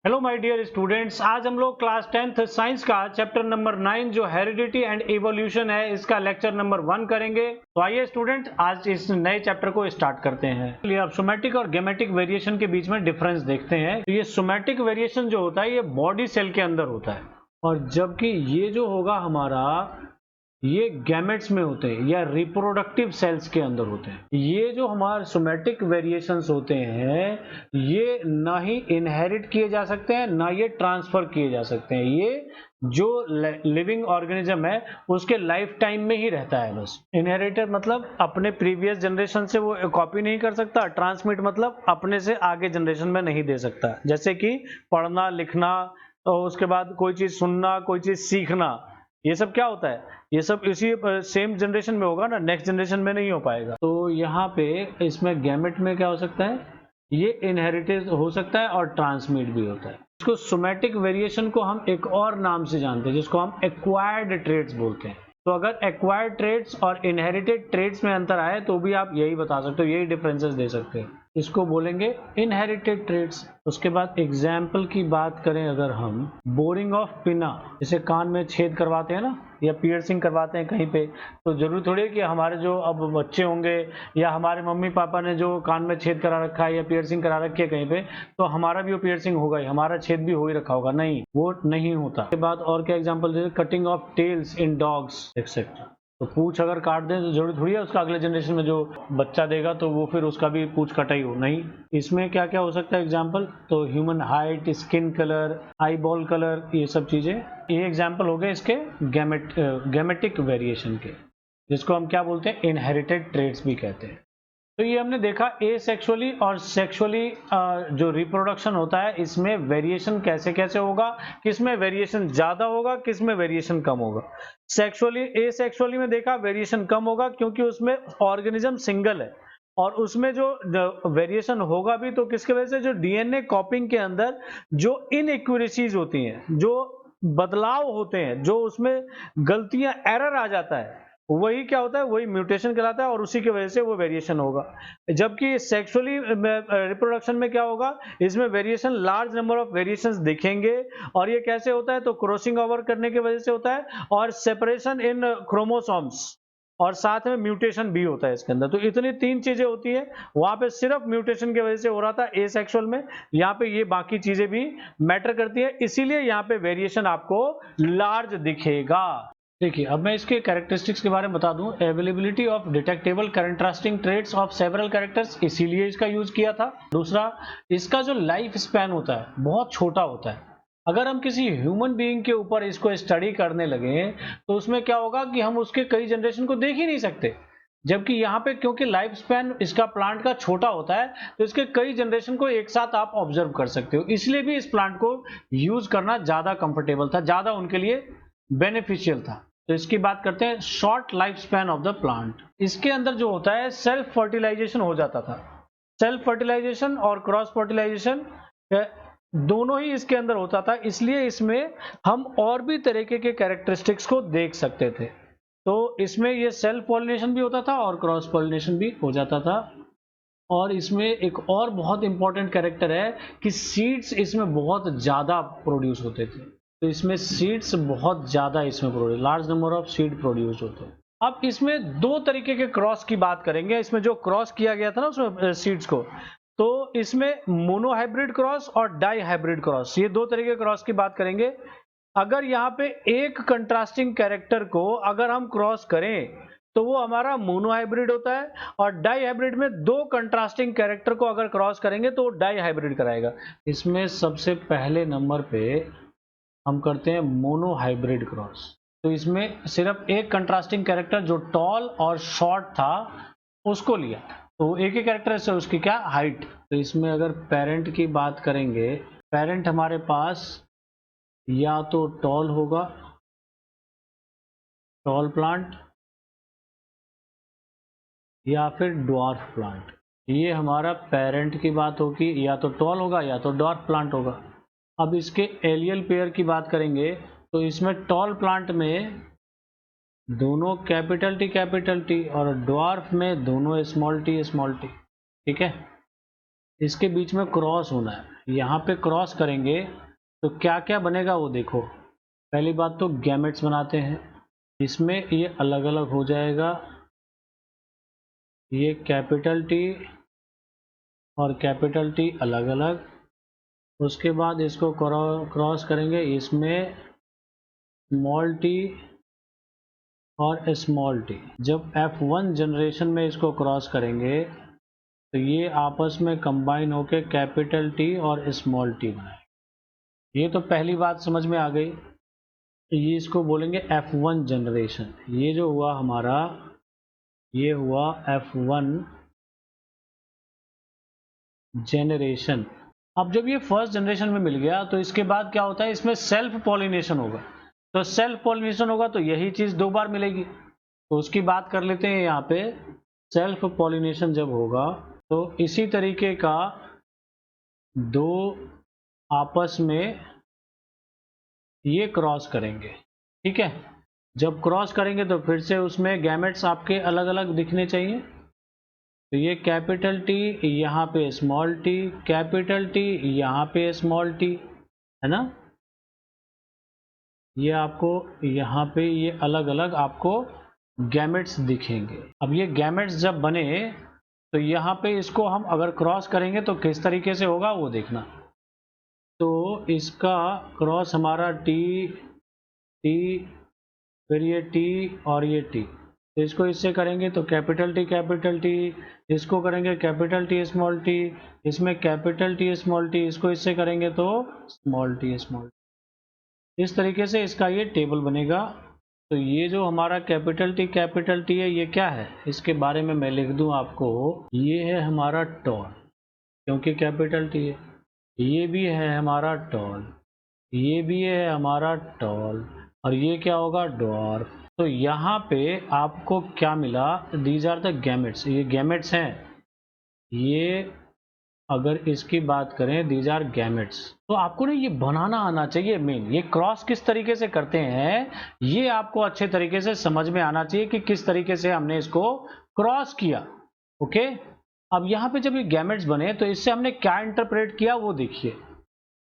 Hello my dear students, आज हम लोग क्लास 10th साइंस का चैप्टर नंबर 9 जो हेरिडिटी एंड इवोल्यूशन है इसका लेक्चर नंबर 1 करेंगे। तो आइए स्टूडेंट, आज इस नए चैप्टर को स्टार्ट करते हैं। चलिए अब सोमैटिक और गेमेटिक वेरिएशन के बीच में डिफरेंस देखते हैं। तो ये सोमैटिक वेरिएशन जो होता है ये बॉडी सेल के अंदर होता है, और जबकि ये जो होगा हमारा ये गैमेट्स में होते हैं या रिप्रोडक्टिव सेल्स के अंदर होते हैं। ये जो हमारे सोमैटिक वेरिएशंस होते हैं ये ना ही इनहेरिट किए जा सकते हैं ना ये ट्रांसफर किए जा सकते हैं। ये जो लिविंग ऑर्गेनिज्म है उसके लाइफ टाइम में ही रहता है। बस इनहेरिटेड मतलब अपने प्रीवियस जनरेशन से वो कॉपी नहीं कर सकता, ट्रांसमिट मतलब अपने से आगे जनरेशन में नहीं दे सकता। जैसे कि पढ़ना लिखना और उसके बाद कोई चीज सुनना, कोई चीज सीखना, ये सब क्या होता है, ये सब इसी सेम जनरेशन में होगा ना, नेक्स्ट जनरेशन में नहीं हो पाएगा। तो यहाँ पे इसमें गैमेट में क्या हो सकता है, ये इनहेरिटेड हो सकता है और ट्रांसमिट भी होता है। इसको सोमैटिक वेरिएशन को हम एक और नाम से जानते हैं जिसको हम एक्वायर्ड ट्रेट्स बोलते हैं। तो अगर एक्वायर्ड ट्रेट्स और इनहेरिटेड ट्रेट्स में अंतर आए तो भी आप यही बता सकते हो, यही डिफरेंसेस दे सकते हो, इसको बोलेंगे इनहेरिटेड ट्रेट्स। उसके बाद एग्जाम्पल की बात करें अगर हम, बोरिंग ऑफ पिना, जैसे कान में छेद करवाते हैं ना या पियर्सिंग करवाते हैं कहीं पे, तो जरूरी थोड़ी है कि हमारे जो अब बच्चे होंगे या हमारे मम्मी पापा ने जो कान में छेद करा रखा है या पियर्सिंग करा रखी है कहीं पे, तो हमारा भी वो पियर्सिंग होगा ही, हमारा छेद भी हो ही रखा होगा, नहीं, वो नहीं होता। उसके बाद और क्या एग्जाम्पल दे, cutting of tails in dogs etcetera. तो पूछ अगर काट दें तो जरूरी थोड़ी है उसका अगले जनरेशन में जो बच्चा देगा तो वो फिर उसका भी पूछ कटाई हो, नहीं। इसमें क्या क्या हो सकता है एग्जाम्पल, तो human height, skin colour, eye ball colour, ये सब चीजें, ये एग्जाम्पल हो गए इसके गैमेटिक वेरिएशन के, जिसको हम क्या बोलते हैं, इनहेरिटेड ट्रेट्स भी कहते हैं। तो ये हमने देखा एसेक्सुअली और सेक्सुअली जो रिप्रोडक्शन होता है इसमें वेरिएशन कैसे कैसे होगा, किसमें वेरिएशन ज्यादा होगा, किसमें वेरिएशन कम होगा। सेक्सुअली एसेक्सुअली में देखा वेरिएशन कम होगा क्योंकि उसमें ऑर्गेनिज्म सिंगल है, और उसमें जो वेरिएशन होगा भी तो किसके वजह से, जो डीएनए कॉपिंग के अंदर जो इनइक्वेलिटीज होती हैं, जो बदलाव होते हैं, जो उसमें गलतियां, एरर आ जाता है, वही क्या होता है, वही म्यूटेशन कहलाता है और उसी की वजह से वो वेरिएशन होगा। जबकि सेक्सुअली रिप्रोडक्शन में क्या होगा, इसमें variation, large number of variations दिखेंगे, और ये कैसे होता है, तो क्रॉसिंग ओवर करने की वजह से होता है, और सेपरेशन इन क्रोमोसोम्स, और साथ में म्यूटेशन भी होता है इसके अंदर। तो इतनी तीन चीजें होती है, वहां पे सिर्फ म्यूटेशन की वजह से हो रहा था एसेक्सुअल में, यहाँ पे ये बाकी चीजें भी मैटर करती है, इसीलिए यहाँ पे वेरिएशन आपको लार्ज दिखेगा। देखिए अब मैं इसके कैरेक्टरिस्टिक्स के बारे में बता दूं। Availability of detectable contrasting traits of several characters, इसीलिए इसका यूज किया था। दूसरा, इसका जो लाइफ स्पैन होता है बहुत छोटा होता है। अगर हम किसी ह्यूमन बीइंग के ऊपर इसको स्टडी करने लगे तो उसमें क्या होगा कि हम उसके कई जनरेशन को देख ही नहीं सकते, जबकि यहाँ पे क्योंकि लाइफ स्पैन इसका प्लांट का छोटा होता है तो इसके कई जनरेशन को एक साथ आप ऑब्जर्व कर सकते हो, इसलिए भी इस प्लांट को यूज करना ज्यादा कंफर्टेबल था, ज्यादा उनके लिए बेनिफिशियल था। तो इसकी बात करते हैं, short life span of the plant. इसके अंदर जो होता है सेल्फ फर्टिलाइजेशन हो जाता था। सेल्फ फर्टिलाइजेशन और क्रॉस फर्टिलाइजेशन दोनों ही इसके अंदर होता था, इसलिए इसमें हम और भी तरीके के कैरेक्टरिस्टिक्स को देख सकते थे। तो इसमें ये सेल्फ पॉलिनेशन भी होता था और क्रॉस पॉलिनेशन भी हो जाता था। और इसमें एक और बहुत इंपॉर्टेंट कैरेक्टर है कि सीड्स इसमें बहुत ज्यादा प्रोड्यूस होते थे। तो इसमें सीड्स बहुत ज्यादा, इसमें produce, large number of seed produce होते हैं। अब इसमें दो तरीके के क्रॉस की बात करेंगे। इसमें जो क्रॉस किया गया था ना उसमें सीड्स को, तो इसमें मोनोहाइब्रिड क्रॉस और डाई हाइब्रिड क्रॉस, ये दो तरीके के क्रॉस की बात करेंगे। अगर यहाँ पे एक कंट्रास्टिंग कैरेक्टर को अगर हम क्रॉस करें तो वो हमारा मोनोहाइब्रिड होता है, और डाई हाइब्रिड में दो कंट्रास्टिंग कैरेक्टर को अगर क्रॉस करेंगे तो डाई हाइब्रिड कराएगा। इसमें सबसे पहले नंबर पे हम करते हैं मोनोहाइब्रिड क्रॉस। तो इसमें सिर्फ एक कंट्रास्टिंग कैरेक्टर जो टॉल और शॉर्ट था उसको लिया, तो एक ही कैरेक्टर से उसकी क्या, हाइट। तो इसमें अगर पेरेंट की बात करेंगे, पेरेंट हमारे पास या तो टॉल होगा, टॉल प्लांट, या फिर ड्वार्फ प्लांट। ये हमारा पेरेंट की बात होगी, या तो टॉल होगा या तो ड्वार्फ प्लांट होगा। अब इसके एलियल पेयर की बात करेंगे तो इसमें टॉल प्लांट में दोनों कैपिटल टी और ड्वार्फ में दोनों स्मॉल टी। ठीक है, इसके बीच में क्रॉस होना है, यहाँ पे क्रॉस करेंगे तो क्या क्या बनेगा वो देखो। पहली बात तो गैमेट्स बनाते हैं, इसमें ये अलग अलग हो जाएगा, ये कैपिटल टी और कैपिटल टी अलग अलग। उसके बाद इसको क्रॉस करेंगे, इसमें स्मॉल टी और स्मॉल टी। जब F1 जनरेशन में इसको क्रॉस करेंगे तो ये आपस में कंबाइन होके कैपिटल टी और स्मॉल टी बनाएंगे। ये तो पहली बात समझ में आ गई। ये इसको बोलेंगे F1 जनरेशन। ये जो हुआ हमारा, ये हुआ F1 जनरेशन। अब जब ये फर्स्ट जनरेशन में मिल गया तो इसके बाद क्या होता है, इसमें सेल्फ पॉलिनेशन होगा। तो सेल्फ पॉलिनेशन होगा तो यही चीज़ दो बार मिलेगी, तो उसकी बात कर लेते हैं यहाँ पे। सेल्फ पॉलिनेशन जब होगा तो इसी तरीके का दो आपस में ये क्रॉस करेंगे, ठीक है। जब क्रॉस करेंगे तो फिर से उसमें गैमेट्स आपके अलग अलग दिखने चाहिए। तो ये कैपिटल टी, यहाँ पे स्मॉल टी, कैपिटल टी, यहाँ पे स्मॉल टी, है ना। ये आपको यहाँ पे ये अलग अलग आपको गैमेट्स दिखेंगे। अब ये गैमेट्स जब बने तो यहाँ पे इसको हम अगर क्रॉस करेंगे तो किस तरीके से होगा वो देखना। तो इसका क्रॉस हमारा टी टी, फिर ये टी और ये टी, तो इसको इससे करेंगे तो कैपिटल टी, इसको करेंगे कैपिटल टी स्मॉल टी, इसमें कैपिटल टी स्मॉल टी, इसको इससे करेंगे तो स्मॉल टी स्मॉल टी। इस तरीके से इसका ये टेबल बनेगा। तो ये जो हमारा कैपिटल टी है, ये क्या है, इसके बारे में मैं लिख दूं आपको। ये है हमारा टॉल, क्योंकि कैपिटल टी है। ये भी है हमारा टॉल, ये भी है हमारा टॉल, और ये क्या होगा, डॉर्फ। तो यहाँ पे आपको क्या मिला, दीज आर द गैमेट्स। ये गैमेट्स हैं, ये अगर इसकी बात करें दीज आर गैमेट्स। तो आपको ना ये बनाना आना चाहिए मेन। ये क्रॉस किस तरीके से करते हैं ये आपको अच्छे तरीके से समझ में आना चाहिए कि किस तरीके से हमने इसको क्रॉस किया। ओके, अब यहाँ पे जब ये गैमेट्स बने तो इससे हमने क्या इंटरप्रेट किया वो देखिए।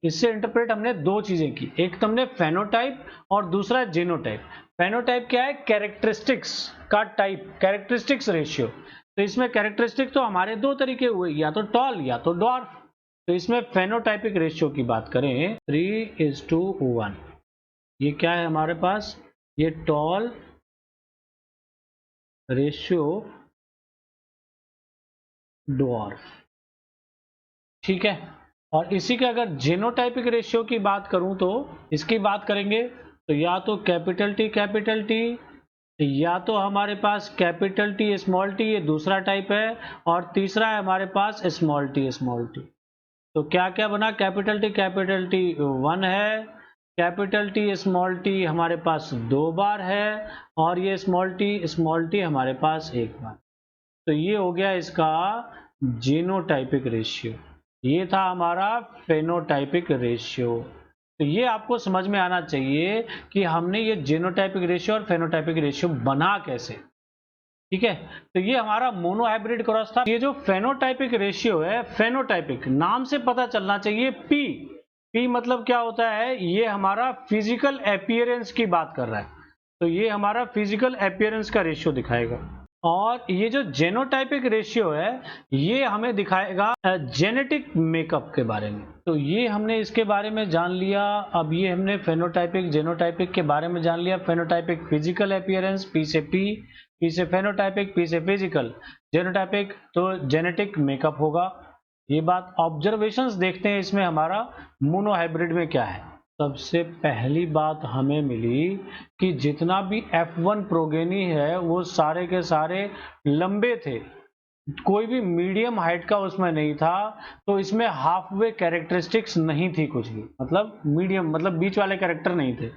इससे इंटरप्रेट हमने दो चीजें की, एक तो हमने फेनोटाइप और दूसरा जीनोटाइप। फेनोटाइप क्या है, कैरेक्टरिस्टिक्स का टाइप, कैरेक्टरिस्टिक्स रेशियो। तो इसमें कैरेक्टरिस्टिक तो हमारे दो तरीके हुए, या तो टॉल या तो डॉर्फ। तो इसमें फेनोटाइपिक रेशियो की बात करें 3:1। ये क्या है हमारे पास, ये टॉल रेशियो डॉर्फ, ठीक है। और इसी के अगर जीनोटाइपिक रेशियो की बात करूं तो इसकी बात करेंगे तो या तो कैपिटल टी, या तो हमारे पास कैपिटल टी स्मॉल टी, ये दूसरा टाइप है, और तीसरा है हमारे पास स्मॉल टी। तो क्या क्या बना, कैपिटल टी 1 है, कैपिटल टी स्मॉल टी हमारे पास 2 बार है, और ये स्मॉल टी हमारे पास 1 बार। तो ये हो गया इसका जीनोटाइपिक रेशियो। ये था हमारा फेनोटाइपिक रेशियो। तो ये आपको समझ में आना चाहिए कि हमने ये जीनोटाइपिक रेशियो और फेनोटाइपिक रेशियो बना कैसे, ठीक है। तो ये हमारा मोनोहाइब्रिड क्रॉस था। ये जो फेनोटाइपिक रेशियो है, फेनोटाइपिक नाम से पता चलना चाहिए, पी मतलब क्या होता है, ये हमारा फिजिकल अपीयरेंस की बात कर रहा है। तो ये हमारा फिजिकल अपीयरेंस का रेशियो दिखाएगा। और ये जो जेनोटाइपिक रेशियो है ये हमें दिखाएगा जेनेटिक मेकअप के बारे में। तो ये हमने इसके बारे में जान लिया। अब ये हमने फेनोटाइपिक जेनोटाइपिक के बारे में जान लिया। फेनोटाइपिक फिजिकल अपीयरेंस, पी से फेनोटाइपिक, पी से फिजिकल, जेनोटाइपिक तो जेनेटिक मेकअप होगा। ये बात ऑब्जर्वेशंस देखते हैं इसमें हमारा मोनोहाइब्रिड में क्या है। सबसे पहली बात हमें मिली कि जितना भी F1 प्रोगेनी है वो सारे के सारे लंबे थे, कोई भी मीडियम हाइट का उसमें नहीं था। तो इसमें हाफ वे कैरेक्टरिस्टिक्स नहीं थी कुछ भी, मतलब मीडियम मतलब बीच वाले कैरेक्टर नहीं थे।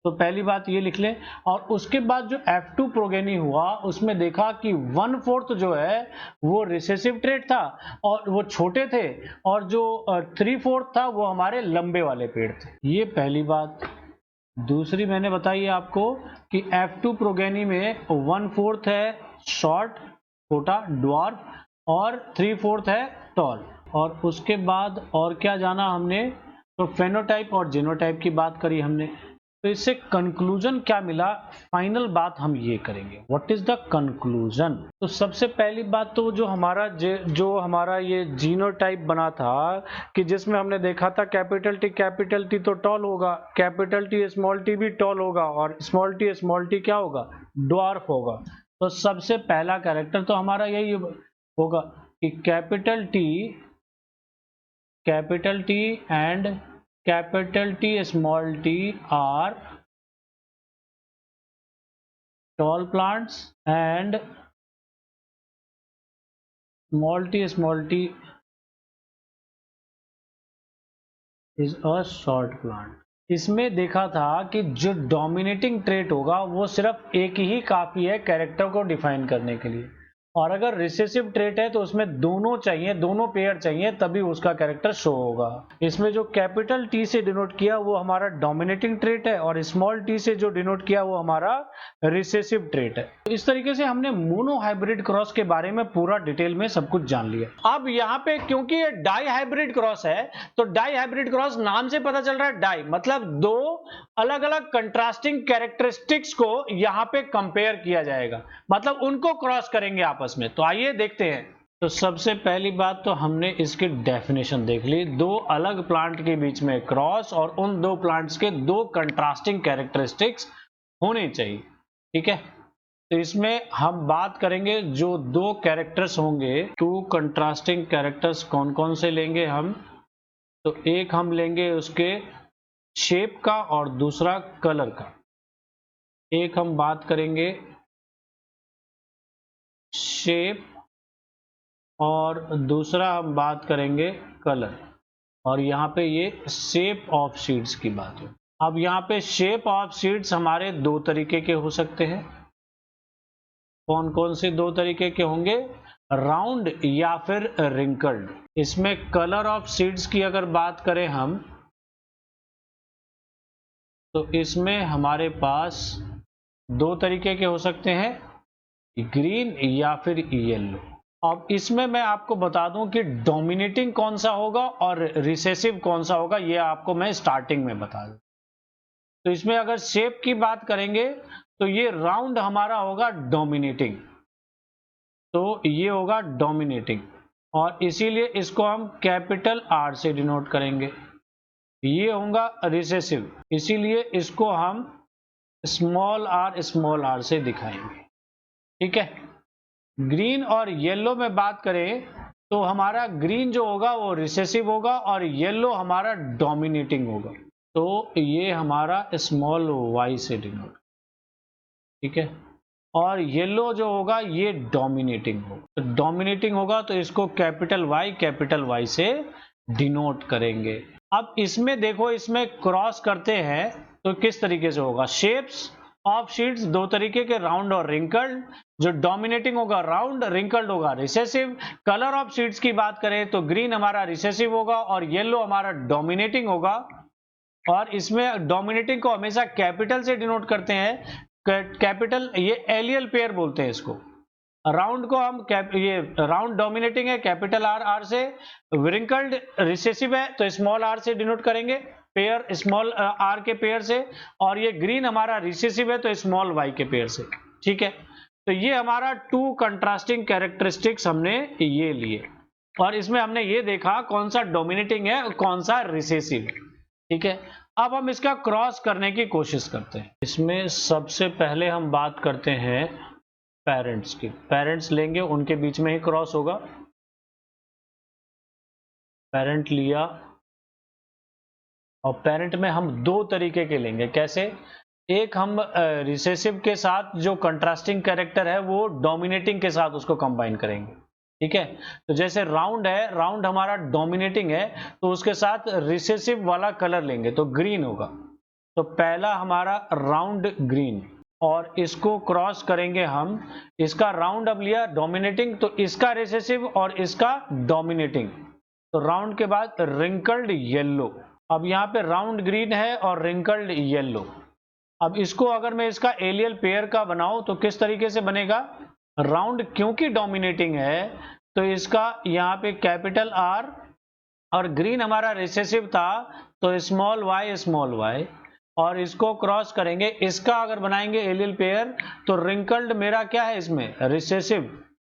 तो पहली बात ये लिख लें। और उसके बाद जो F2 प्रोगेनी हुआ उसमें देखा कि 1/4 जो है वो रिसेसिव ट्रेट था और वो छोटे थे, और जो 3/4 था वो हमारे लंबे वाले पेड़ थे। ये पहली बात। दूसरी मैंने बताई आपको कि F2 प्रोगेनी में 1/4 है शॉर्ट छोटा ड्वार्फ और 3/4 है टॉल। और उसके बाद और क्या जाना हमने, तो फेनोटाइप और जीनोटाइप की बात करी हमने। तो इससे कंक्लूजन क्या मिला, फाइनल बात हम ये करेंगे, व्हाट इज द कंक्लूजन। तो सबसे पहली बात तो जो हमारा ये जीनोटाइप बना था कि जिसमें हमने देखा था कैपिटल टी तो टॉल होगा, कैपिटल टी स्मॉल टी भी टॉल होगा, और स्मॉल टी क्या होगा, ड्वार्फ होगा। तो सबसे पहला कैरेक्टर तो हमारा यही होगा कि capital T and capital T small T R tall plants and small t is a short plant। इसमें देखा था कि जो डोमिनेटिंग ट्रेट होगा वो सिर्फ एक ही काफी है कैरेक्टर को डिफाइन करने के लिए, और अगर रिसेसिव ट्रेट है तो उसमें दोनों चाहिए, दोनों पेयर चाहिए, तभी उसका कैरेक्टर शो होगा। इसमें जो कैपिटल टी से डिनोट किया वो हमारा डोमिनेटिंग ट्रेट है, और स्मॉल टी से जो डिनोट किया वो हमारा रिसेसिव ट्रेट है। तो इस तरीके से हमने मोनो हाइब्रिड क्रॉस के बारे में पूरा डिटेल में सब कुछ जान लिया। अब यहाँ पे क्योंकि ये डाई हाइब्रिड क्रॉस है, तो डाई हाइब्रिड क्रॉस नाम से पता चल रहा है, डाई मतलब दो अलग अलग कंट्रास्टिंग कैरेक्टरिस्टिक्स को यहाँ पे कंपेयर किया जाएगा, मतलब उनको क्रॉस करेंगे आपस में। तो आइए देखते हैं। तो सबसे पहली बात तो हमने इसकी डेफिनेशन देख ली, दो अलग प्लांट के बीच में क्रॉस और उन दो प्लांट्स के दो कंट्रास्टिंग कैरेक्टरिस्टिक्स होने चाहिए, ठीक है। तो इसमें हम बात करेंगे जो दो कैरेक्टर्स होंगे, टू कंट्रास्टिंग कैरेक्टर्स कौन कौन से लेंगे हम, तो एक हम लेंगे उसके शेप का और दूसरा कलर का। एक हम बात करेंगे शेप और दूसरा हम बात करेंगे कलर, और यहाँ पे ये शेप ऑफ सीड्स की बात है। अब यहाँ पे शेप ऑफ सीड्स हमारे दो तरीके के हो सकते हैं। कौन कौन से दो तरीके के होंगे, राउंड या फिर रिंकल्ड। इसमें कलर ऑफ सीड्स की अगर बात करें हम, तो इसमें हमारे पास दो तरीके के हो सकते हैं, ग्रीन या फिर येलो। अब इसमें मैं आपको बता दूं कि डोमिनेटिंग कौन सा होगा और रिसेसिव कौन सा होगा, ये आपको मैं स्टार्टिंग में बता दूं। तो इसमें अगर शेप की बात करेंगे तो ये राउंड हमारा होगा डोमिनेटिंग, तो ये होगा डोमिनेटिंग, और इसीलिए इसको हम कैपिटल आर से डिनोट करेंगे। ये होगा रिसेसिव, इसीलिए इसको हम स्मॉल आर से दिखाएंगे, ठीक है। ग्रीन और येलो में बात करें तो हमारा ग्रीन जो होगा वो रिसेसिव होगा और येलो हमारा डोमिनेटिंग होगा, तो ये हमारा स्मॉल वाई से डिनोट, ठीक है। और येलो जो होगा ये डोमिनेटिंग होगा, तो डोमिनेटिंग होगा तो इसको कैपिटल वाई से डिनोट करेंगे। अब इसमें देखो, इसमें क्रॉस करते हैं तो किस तरीके से होगा, शेप्स ऑफ शीट्स दो तरीके के, राउंड और रिंकल्ड। जो डोमिनेटिंग होगा राउंड, रिंकल्ड होगा रिसेसिव। कलर ऑफ शीट्स की बात करें तो ग्रीन हमारा रिसेसिव होगा और येलो हमारा डोमिनेटिंग होगा, और इसमें डोमिनेटिंग को हमेशा कैपिटल से डिनोट करते हैं, कैपिटल, ये एलियल पेयर बोलते हैं इसको। राउंड को हम ये राउंड डोमिनेटिंग है कैपिटल आर से, रिंकल्ड रिसेसिव है तो स्मॉल आर से डिनोट करेंगे, पेयर स्मॉल आर के पेयर से, और ये ग्रीन हमारा रिसेसिव है तो स्मॉल वाई के पेयर से, ठीक है। तो ये हमारा टू कंट्रास्टिंग कैरेक्टरिस्टिक्स हमने ये लिए, और इसमें हमने ये देखा कौन सा डोमिनेटिंग है और कौन सा रिसेसिव, ठीक है। अब हम इसका क्रॉस करने की कोशिश करते हैं। इसमें सबसे पहले हम बात करते हैं पेरेंट्स की। पेरेंट्स लेंगे, उनके बीच में ही क्रॉस होगा। पेरेंट लिया, और पेरेंट में हम दो तरीके के लेंगे, कैसे, एक हम रिसेसिव के साथ जो कंट्रास्टिंग कैरेक्टर है वो डोमिनेटिंग के साथ उसको कंबाइन करेंगे, ठीक है। तो जैसे राउंड है, राउंड हमारा डोमिनेटिंग है तो उसके साथ रिसेसिव वाला कलर लेंगे तो ग्रीन होगा। तो पहला हमारा राउंड ग्रीन, और इसको क्रॉस करेंगे हम, इसका राउंड अब लिया डोमिनेटिंग, तो इसका रिसेसिव और इसका डोमिनेटिंग, तो राउंड के बाद रिंकल्ड येलो। अब यहाँ पे राउंड ग्रीन है और रिंकल्ड येलो। अब इसको अगर मैं इसका एलियल पेयर का बनाऊं तो किस तरीके से बनेगा, राउंड क्योंकि डोमिनेटिंग है तो इसका यहाँ पे कैपिटल R और ग्रीन हमारा रिसेसिव था तो स्मॉल y, और इसको क्रॉस करेंगे, इसका अगर बनाएंगे एलियल पेयर तो रिंकल्ड मेरा क्या है इसमें रिसेसिव,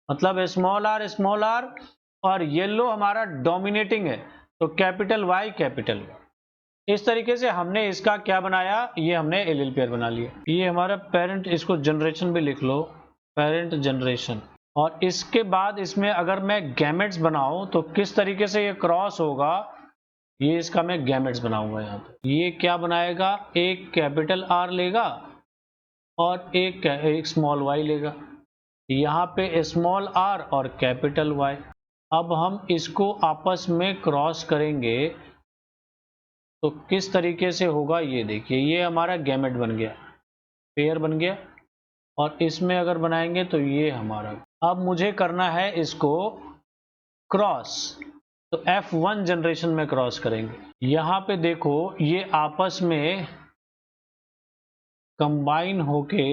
मतलब स्मॉल r, और येलो हमारा डोमिनेटिंग है तो कैपिटल Y, इस तरीके से हमने इसका क्या बनाया, ये हमने एलियल पेयर बना लिया। ये हमारा पेरेंट, इसको जनरेशन भी लिख लो, पेरेंट जनरेशन। और इसके बाद इसमें अगर मैं गैमेट्स बनाऊं तो किस तरीके से ये क्रॉस होगा, ये इसका मैं गैमेट्स बनाऊंगा। यहाँ पे ये क्या बनाएगा, एक कैपिटल R लेगा और एक स्मॉल y लेगा, यहाँ पे स्मॉल r और कैपिटल Y। अब हम इसको आपस में क्रॉस करेंगे तो किस तरीके से होगा, ये देखिए, ये हमारा गैमेट बन गया, पेयर बन गया। और इसमें अगर बनाएंगे तो ये हमारा, अब मुझे करना है इसको क्रॉस, तो F1 जनरेशन में क्रॉस करेंगे। यहाँ पे देखो ये आपस में कंबाइन होके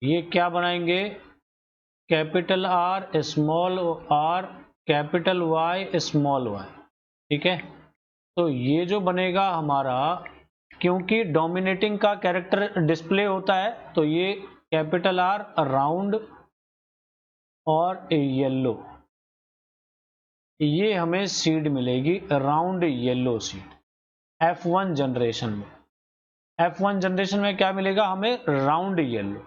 ये क्या बनाएंगे, capital R, small r, capital Y, small y। ठीक है, तो ये जो बनेगा हमारा, क्योंकि डोमिनेटिंग का कैरेक्टर डिस्प्ले होता है तो ये कैपिटल R राउंड और येलो, ये हमें सीड मिलेगी round yellow seed F1 generation में। F1 जनरेशन में क्या मिलेगा हमें, राउंड येलो।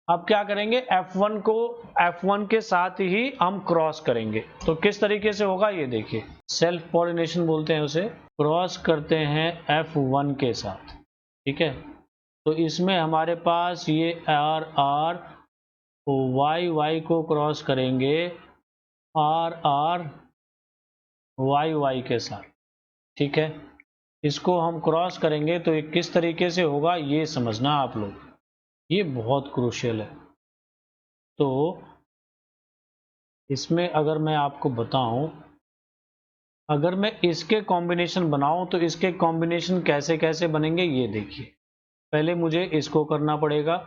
अब क्या करेंगे, F1 को F1 के साथ ही हम क्रॉस करेंगे, तो किस तरीके से होगा ये देखिए, सेल्फ पॉलिनेशन बोलते हैं उसे, क्रॉस करते हैं F1 के साथ। ठीक है, तो इसमें हमारे पास ये R R, Y को क्रॉस करेंगे R R Y के साथ। ठीक है, इसको हम क्रॉस करेंगे तो ये किस तरीके से होगा ये समझना आप लोग, ये बहुत क्रूशियल है। तो इसमें अगर मैं आपको बताऊं, अगर मैं इसके कॉम्बिनेशन बनाऊं तो इसके कॉम्बिनेशन कैसे कैसे बनेंगे ये देखिए। पहले मुझे इसको करना पड़ेगा,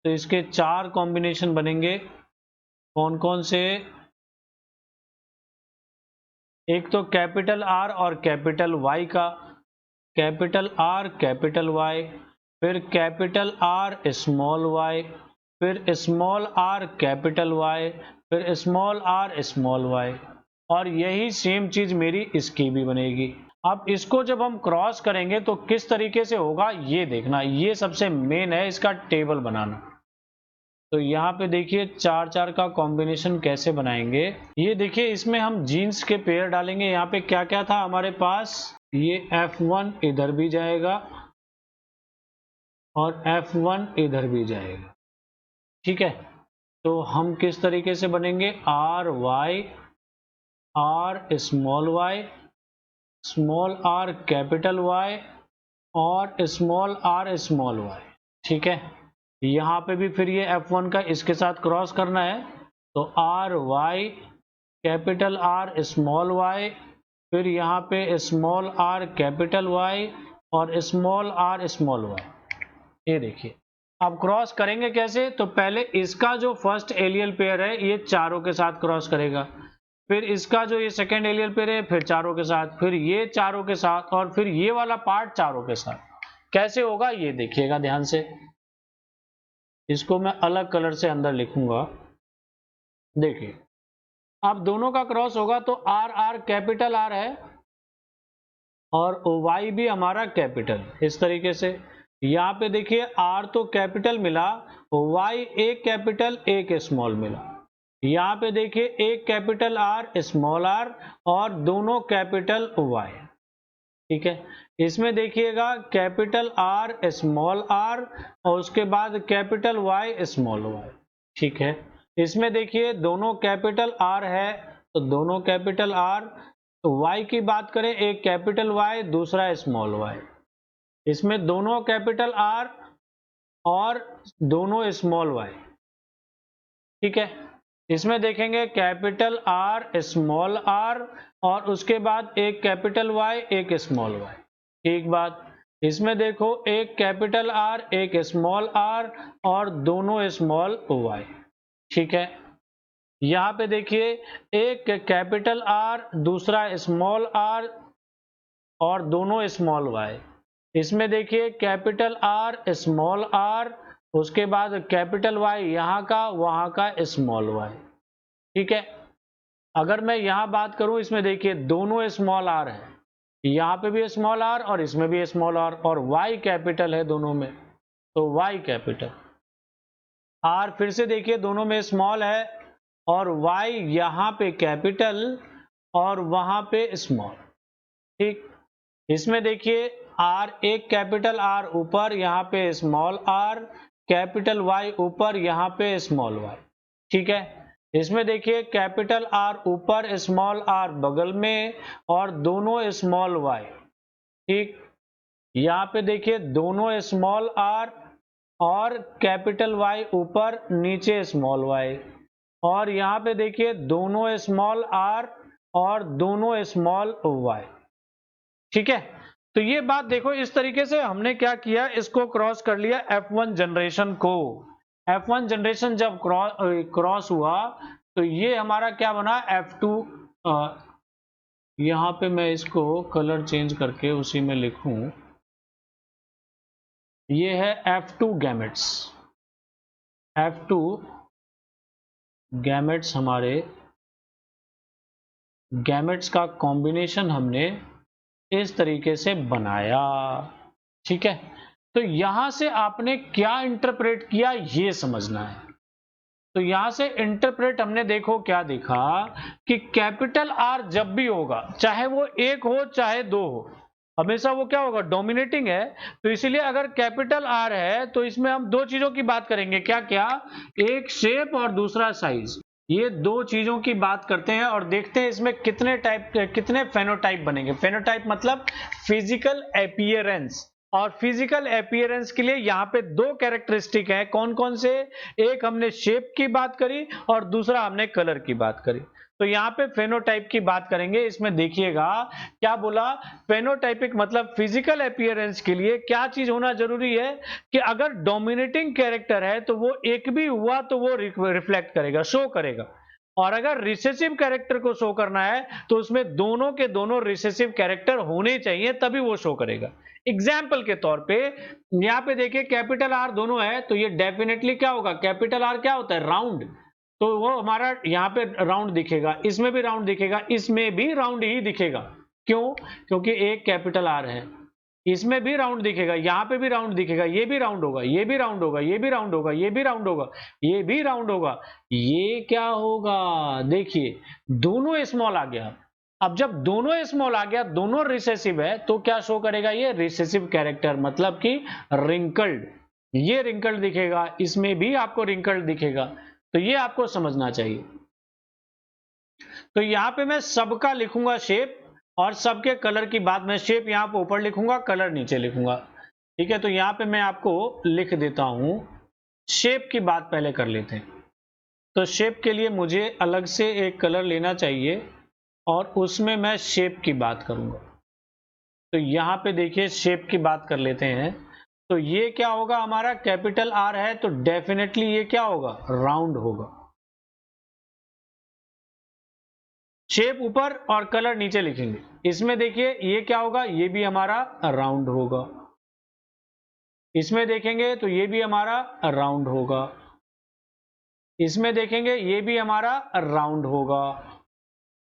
तो इसके 4 कॉम्बिनेशन बनेंगे। कौन कौन से, एक तो कैपिटल R और कैपिटल Y का, कैपिटल R कैपिटल Y, फिर कैपिटल R स्मॉल y, फिर स्मॉल r कैपिटल Y, फिर स्मॉल r स्मॉल y, और यही सेम चीज मेरी इसकी भी बनेगी। अब इसको जब हम क्रॉस करेंगे तो किस तरीके से होगा ये देखना, ये सबसे मेन है इसका टेबल बनाना। तो यहाँ पे देखिए 4 का कॉम्बिनेशन कैसे बनाएंगे, ये देखिए, इसमें हम जीन्स के पेयर डालेंगे। यहाँ पे क्या क्या था हमारे पास, ये F1 इधर भी जाएगा और F1 इधर भी जाएगा। ठीक है, तो हम किस तरीके से बनेंगे, R Y, R small y, small r capital Y और स्मॉल r स्मॉल y। ठीक है, यहाँ पे भी फिर ये F1 का इसके साथ क्रॉस करना है, तो R Y capital R small y, फिर यहाँ पे स्मॉल r कैपिटल Y और स्मॉल r स्मॉल y। ये देखिए, अब क्रॉस करेंगे कैसे, तो पहले इसका जो फर्स्ट एलियल पेयर है ये चारों के साथ क्रॉस करेगा, फिर इसका जो ये सेकेंड एलियल पेयर है फिर चारों के साथ, फिर ये चारों के साथ, और फिर ये वाला पार्ट चारों के साथ। कैसे होगा ये देखिएगा ध्यान से, इसको मैं अलग कलर से अंदर लिखूंगा। देखिए, अब दोनों का क्रॉस होगा तो R R कैपिटल R है और Y भी हमारा कैपिटल, इस तरीके से। यहाँ पे देखिए R तो कैपिटल मिला, Y एक कैपिटल एक स्मॉल मिला। यहाँ पे देखिए एक कैपिटल R स्मॉल r और दोनों कैपिटल Y। ठीक है, इसमें देखिएगा कैपिटल R स्मॉल r और उसके बाद कैपिटल Y स्मॉल y। ठीक है, इसमें देखिए दोनों कैपिटल R है तो दोनों कैपिटल R, तो Y की बात करें एक कैपिटल Y दूसरा स्मॉल y, इसमें दोनों कैपिटल R और दोनों स्मॉल y। ठीक है, इसमें देखेंगे कैपिटल R स्मॉल r और उसके बाद एक कैपिटल Y एक स्मॉल y। ठीक बात, इसमें देखो एक कैपिटल R एक स्मॉल r और दोनों स्मॉल y। ठीक है, यहाँ पे देखिए एक कैपिटल आर, दूसरा स्मॉल आर और दोनों स्मॉल वाई। इसमें देखिए कैपिटल आर, स्मॉल आर, उसके बाद कैपिटल वाई यहाँ का, वहां का स्मॉल वाई। ठीक है, अगर मैं यहां बात करूं, इसमें देखिए दोनों स्मॉल आर है, यहां पे भी स्मॉल आर और इसमें भी स्मॉल आर, और वाई कैपिटल है दोनों में, तो वाई कैपिटल। आर फिर से देखिए दोनों में स्मॉल है, और वाई यहां पे कैपिटल और वहां पे स्मॉल। ठीक, इसमें देखिए आर, एक कैपिटल आर ऊपर, यहाँ पे स्मॉल आर, कैपिटल वाई ऊपर, यहाँ पे स्मॉल वाई। ठीक है, इसमें देखिए कैपिटल आर ऊपर, स्मॉल आर बगल में, और दोनों स्मॉल वाई। ठीक, यहाँ पे देखिए दोनों स्मॉल आर और कैपिटल वाई ऊपर, नीचे स्मॉल वाई, और यहाँ पे देखिए दोनों स्मॉल आर और दोनों स्मॉल वाई। ठीक है, तो ये बात देखो, इस तरीके से हमने क्या किया, इसको क्रॉस कर लिया F1 जनरेशन को। F1 जनरेशन जब क्रॉस हुआ तो ये हमारा क्या बना, F2। यहां पे मैं इसको कलर चेंज करके उसी में लिखूं, ये है F2 गैमेट्स। F2 गैमेट्स, हमारे गैमेट्स का कॉम्बिनेशन हमने इस तरीके से बनाया। ठीक है, तो यहां से आपने क्या इंटरप्रेट किया ये समझना है। तो यहां से इंटरप्रेट हमने देखो क्या देखा, कि कैपिटल आर जब भी होगा, चाहे वो एक हो चाहे दो हो, हमेशा वो क्या होगा, डोमिनेटिंग है। तो इसीलिए अगर कैपिटल आर है तो इसमें हम दो चीजों की बात करेंगे, क्या क्या, एक शेप और दूसरा साइज। ये दो चीजों की बात करते हैं और देखते हैं इसमें कितने टाइप, कितने फेनोटाइप बनेंगे। फेनोटाइप मतलब फिजिकल अपीयरेंस, और फिजिकल अपीयरेंस के लिए यहाँ पे दो कैरेक्टरिस्टिक हैं, कौन कौन से, एक हमने शेप की बात करी और दूसरा हमने कलर की बात करी। तो यहाँ पे फेनोटाइप की बात करेंगे। इसमें देखिएगा क्या बोला, फेनोटाइपिक मतलब फिजिकल अपीयरेंस के लिए क्या चीज होना जरूरी है, कि अगर डोमिनेटिंग कैरेक्टर है तो वो एक भी हुआ तो वो रिफ्लेक्ट करेगा, शो करेगा, और अगर रिसेसिव कैरेक्टर को शो करना है तो उसमें दोनों के दोनों रिसेसिव कैरेक्टर होने चाहिए, तभी वो शो करेगा। एग्जाम्पल के तौर पे यहाँ पे देखिए कैपिटल आर दोनों है, तो ये डेफिनेटली क्या होगा, कैपिटल आर क्या होता है, राउंड, तो वो हमारा यहाँ पे राउंड दिखेगा, इसमें भी राउंड दिखेगा, इसमें भी राउंड ही दिखेगा। क्यों, क्योंकि एक कैपिटल आर है, इसमें भी राउंड दिखेगा, यहाँ पे भी राउंड दिखेगा, ये भी राउंड होगा, ये भी राउंड होगा, ये भी राउंड होगा, ये भी राउंड होगा, ये भी राउंड होगा। ये क्या होगा, देखिए दोनों स्मॉल आ गया। अब जब दोनों स्मॉल आ गया, दोनों रिसेसिव है, तो क्या शो करेगा, ये रिसेसिव कैरेक्टर, मतलब कि रिंकल्ड, ये रिंकल्ड दिखेगा, इसमें भी आपको रिंकल्ड दिखेगा। तो ये आपको समझना चाहिए। तो यहां पे मैं सबका लिखूंगा शेप, और सबके कलर की बात, मैं शेप यहां पे ऊपर लिखूंगा, कलर नीचे लिखूंगा। ठीक है, तो यहां पे मैं आपको लिख देता हूं, शेप की बात पहले कर लेते हैं। तो शेप के लिए मुझे अलग से एक कलर लेना चाहिए और उसमें मैं शेप की बात करूंगा। तो यहां पे देखिए शेप की बात कर लेते हैं। तो ये क्या होगा, हमारा कैपिटल आर है, तो डेफिनेटली ये क्या होगा, राउंड होगा। शेप ऊपर और कलर नीचे लिखेंगे। इसमें देखिए ये क्या होगा, ये भी हमारा राउंड होगा। इसमें देखेंगे तो ये भी हमारा राउंड होगा। इसमें देखेंगे ये भी हमारा राउंड होगा।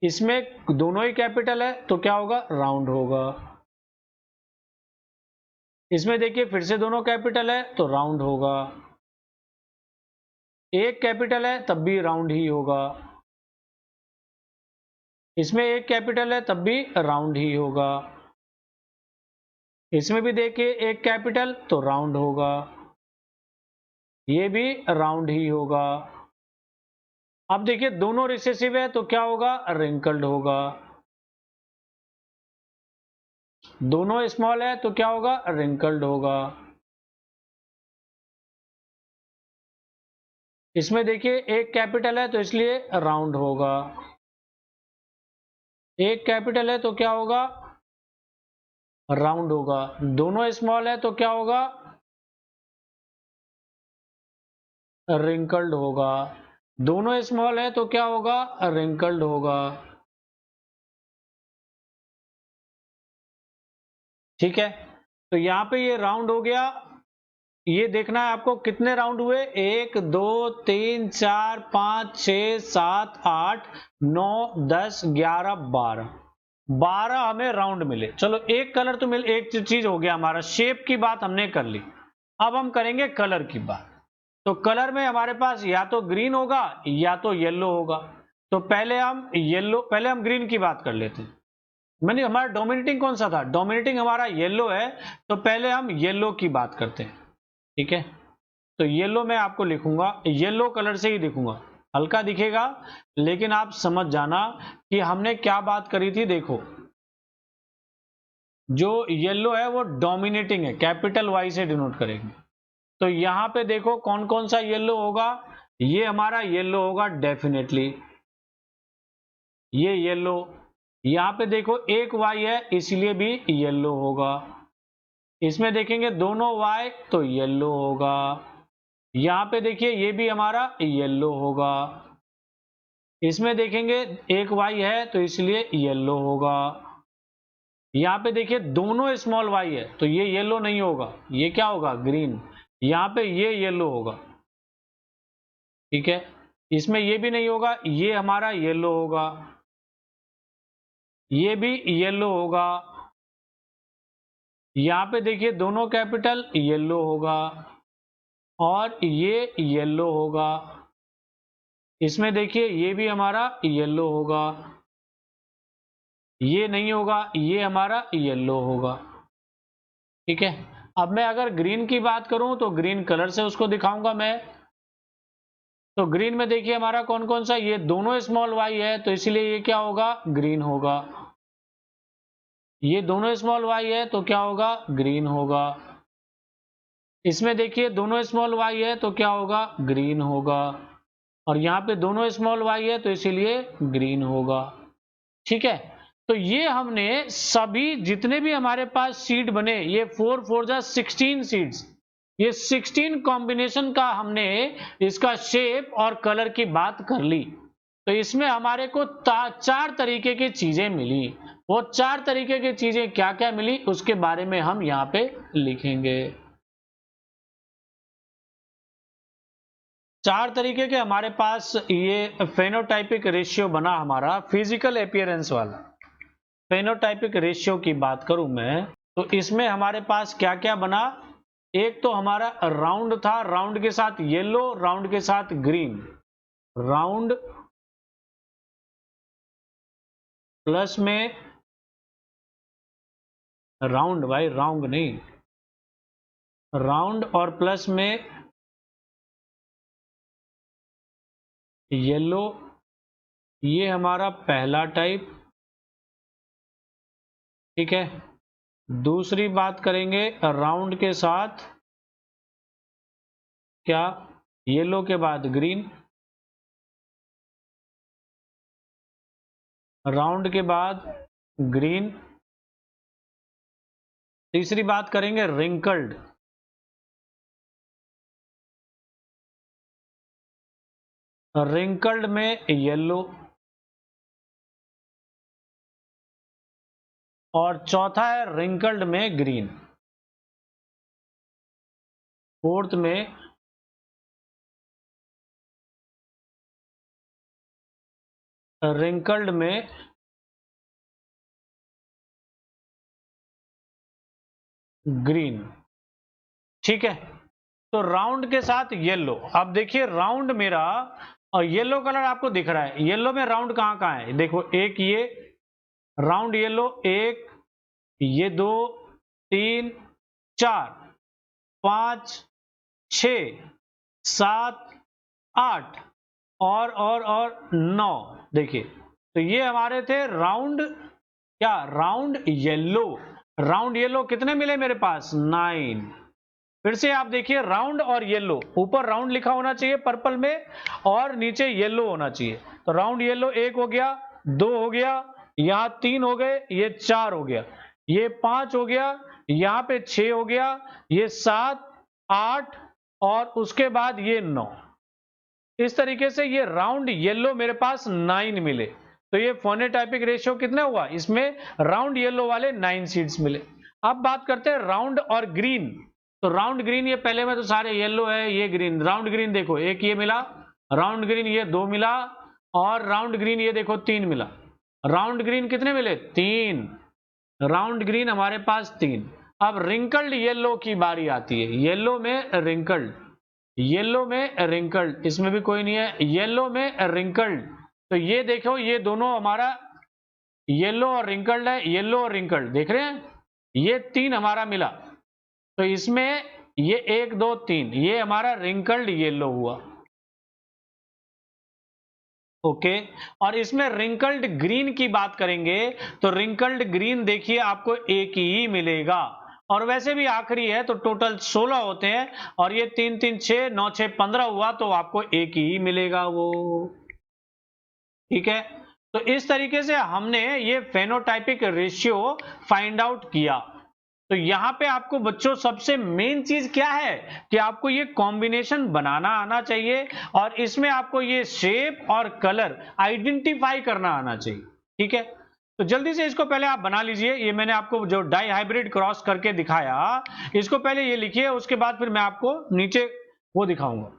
इसमें दोनों ही कैपिटल है तो क्या होगा, राउंड होगा। इसमें देखिए फिर से दोनों कैपिटल है तो राउंड होगा। एक कैपिटल है तब भी राउंड ही होगा। इसमें एक कैपिटल है तब भी राउंड ही होगा। इसमें भी देखिए एक कैपिटल तो राउंड होगा, ये भी राउंड ही होगा। अब देखिए दोनों रिसेसिव है तो क्या होगा, रिंकल्ड होगा। दोनों स्मॉल है तो क्या होगा, रिंकल्ड होगा। इसमें देखिए एक कैपिटल है तो इसलिए राउंड होगा। एक कैपिटल है तो क्या होगा, राउंड होगा। दोनों स्मॉल है तो क्या होगा, रिंकल्ड होगा। दोनों स्मॉल है तो क्या होगा, रिंकल्ड होगा। ठीक है, तो यहां पे ये राउंड हो गया। ये देखना है आपको कितने राउंड हुए, 1 2 3 4 5 6 7 8 9 10 11 12, 12 हमें राउंड मिले। चलो एक कलर तो मिल, एक चीज हो गया हमारा, शेप की बात हमने कर ली। अब हम करेंगे कलर की बात। तो कलर में हमारे पास या तो ग्रीन होगा या तो येलो होगा। तो पहले हम ग्रीन की बात कर लेते हैं। मैंने हमारा डोमिनेटिंग कौन सा था, डोमिनेटिंग हमारा येलो है, तो पहले हम येलो की बात करते हैं। ठीक है, तो येलो मैं आपको लिखूंगा, येलो कलर से ही लिखूंगा, हल्का दिखेगा लेकिन आप समझ जाना कि हमने क्या बात करी थी। देखो जो येलो है वो डोमिनेटिंग है, कैपिटल वाई से डिनोट करेंगे। तो यहां पे देखो कौन कौन सा येलो होगा, ये हमारा येलो होगा डेफिनेटली, ये येलो। यहां पे देखो एक वाई है इसलिए भी येलो होगा। इसमें देखेंगे दोनों वाई तो येलो होगा। यहां पे देखिए ये भी हमारा येलो होगा। इसमें देखेंगे एक वाई है तो इसलिए येलो होगा। यहां पे देखिए दोनों स्मॉल वाई है तो ये येलो नहीं होगा, ये क्या होगा, ग्रीन। यहां पे ये येलो होगा। ठीक है, इसमें ये भी नहीं होगा, ये हमारा येलो होगा, ये भी येलो होगा। यहां पे देखिए दोनों कैपिटल येलो होगा और ये येलो होगा। इसमें देखिए ये भी हमारा येलो होगा, ये नहीं होगा, ये हमारा येलो होगा। ठीक है, अब मैं अगर ग्रीन की बात करूं तो ग्रीन कलर से उसको दिखाऊंगा मैं। तो ग्रीन में देखिए हमारा कौन कौन सा, ये दोनों स्मॉल वाई है तो इसलिए ये क्या होगा, ग्रीन होगा। ये दोनों स्मॉल वाई है तो क्या होगा, ग्रीन होगा। इसमें देखिए दोनों स्मॉल वाई है तो क्या होगा, ग्रीन होगा। और यहाँ पे दोनों स्मॉल वाई है तो इसीलिए ग्रीन होगा। ठीक है, तो ये हमने सभी जितने भी हमारे पास सीड बने, ये 4 4 जा 16 सीड्स, ये 16 कॉम्बिनेशन का हमने इसका शेप और कलर की बात कर ली। तो इसमें हमारे को 4 तरीके की चीजें मिली। वो 4 तरीके की चीजें क्या क्या मिली उसके बारे में हम यहाँ पे लिखेंगे। 4 तरीके के हमारे पास ये फेनोटाइपिक रेशियो बना हमारा, फिजिकल अपीयरेंस वाला। फेनोटाइपिक रेशियो की बात करूं मैं तो इसमें हमारे पास क्या क्या बना। एक तो हमारा राउंड था, राउंड के साथ येलो, राउंड के साथ ग्रीन, राउंड प्लस में राउंड, भाई राउंड नहीं, राउंड और प्लस में येलो, ये हमारा पहला टाइप। ठीक है, दूसरी बात करेंगे राउंड के साथ क्या, येलो के बाद ग्रीन, राउंड के बाद ग्रीन। तीसरी बात करेंगे रिंकल्ड, रिंकल्ड में येलो। और चौथा है रिंकल्ड में ग्रीन। फोर्थ में रिंकल्ड में ग्रीन। ठीक है, तो राउंड के साथ येलो। अब देखिए राउंड मेरा और येलो कलर आपको दिख रहा है, येलो में राउंड कहां कहां है, देखो एक ये राउंड येलो, एक ये, 2 3 4 5 6 7 8 और 9। देखिए तो ये हमारे थे राउंड, क्या राउंड येलो। राउंड येलो कितने मिले मेरे पास, 9। फिर से आप देखिए राउंड और येलो, ऊपर राउंड लिखा होना चाहिए पर्पल में और नीचे येलो होना चाहिए। तो राउंड येलो एक हो गया, 2 हो गया, यहां 3 हो गए, ये 4 हो गया, ये 5 हो गया, यहां पे 6 हो गया, ये 7 8 और उसके बाद ये 9। इस तरीके से ये राउंड येलो मेरे पास 9 मिले। तो ये फोनेटाइपिक रेशियो कितना हुआ, इसमें राउंड येलो वाले 9 सीड्स मिले। अब बात करते हैं राउंड और ग्रीन। तो राउंड ग्रीन, ये पहले में तो सारे येलो है, ये ग्रीन। राउंड ग्रीन देखो, एक ये मिला, राउंड ग्रीन ये 2 मिला, और राउंड ग्रीन ये देखो 3 मिला। राउंड ग्रीन कितने मिले, 3। राउंड ग्रीन हमारे पास 3। अब रिंकल्ड येलो की बारी आती है। येलो में रिंकल्ड, येलो में रिंकल्ड, इसमें भी कोई नहीं है, येलो में रिंकल्ड। तो ये देखो, ये दोनों हमारा येलो और रिंकल्ड है, येलो और रिंकल्ड देख रहे हैं, ये 3 हमारा मिला। तो इसमें ये 1 2 3, ये हमारा रिंकल्ड येलो हुआ। ओके, और इसमें रिंकल्ड ग्रीन की बात करेंगे तो रिंकल्ड ग्रीन देखिए आपको एक ही मिलेगा, और वैसे भी आखिरी है तो टोटल 16 होते हैं, और ये 3 3 6 9 6 15 हुआ, तो आपको एक ही मिलेगा वो। ठीक है, तो इस तरीके से हमने ये फेनोटाइपिक रेशियो फाइंड आउट किया। तो यहां पे आपको बच्चों सबसे मेन चीज क्या है कि आपको ये कॉम्बिनेशन बनाना आना चाहिए, और इसमें आपको ये शेप और कलर आइडेंटिफाई करना आना चाहिए। ठीक है, तो जल्दी से इसको पहले आप बना लीजिए। ये मैंने आपको जो डाई हाइब्रिड क्रॉस करके दिखाया, इसको पहले ये लिखिए, उसके बाद फिर मैं आपको नीचे वो दिखाऊंगा।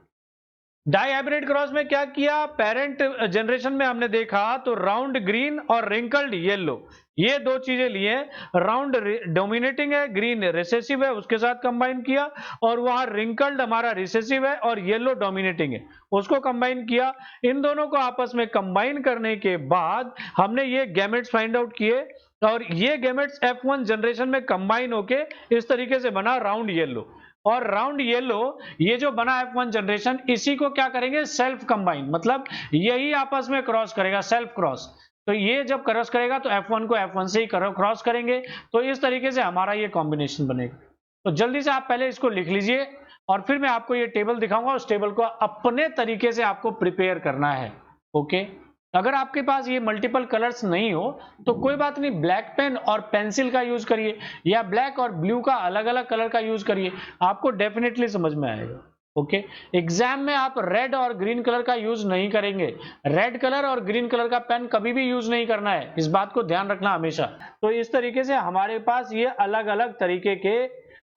डाई हाइब्रिड क्रॉस में क्या किया, पेरेंट जनरेशन में हमने देखा तो राउंड ग्रीन और रिंकल्ड येलो, ये दो चीजें लिए। राउंड डोमिनेटिंग है, ग्रीन रिसेसिव है, उसके साथ कंबाइन किया, और वहां रिंकल्ड हमारा रिसेसिव है और येलो डोमिनेटिंग है, उसको कंबाइन किया। इन दोनों को आपस में कंबाइन करने के बाद हमने ये गैमेट्स फाइंड आउट किए, और ये गैमेट्स F1 जनरेशन में कंबाइन होके इस तरीके से बना राउंड येलो। और राउंड येलो ये जो बना F1 जनरेशन, इसी को क्या करेंगे, सेल्फ कंबाइन, मतलब यही आपस में क्रॉस करेगा, सेल्फ क्रॉस। तो ये जब क्रॉस करेगा तो F1 को F1 से ही क्रॉस करेंगे, तो इस तरीके से हमारा ये कॉम्बिनेशन बनेगा। तो जल्दी से आप पहले इसको लिख लीजिए, और फिर मैं आपको ये टेबल दिखाऊंगा, उस टेबल को अपने तरीके से आपको प्रिपेयर करना है। ओके, अगर आपके पास ये मल्टीपल कलर्स नहीं हो तो कोई बात नहीं, ब्लैक पेन और पेंसिल का यूज करिए, या ब्लैक और ब्लू का अलग अलग कलर का यूज करिए, आपको डेफिनेटली समझ में आएगा। ओके, एग्जाम में आप रेड और ग्रीन कलर का यूज नहीं करेंगे, रेड कलर और ग्रीन कलर का पेन कभी भी यूज नहीं करना है, इस बात को ध्यान रखना हमेशा। तो इस तरीके से हमारे पास ये अलग अलग तरीके के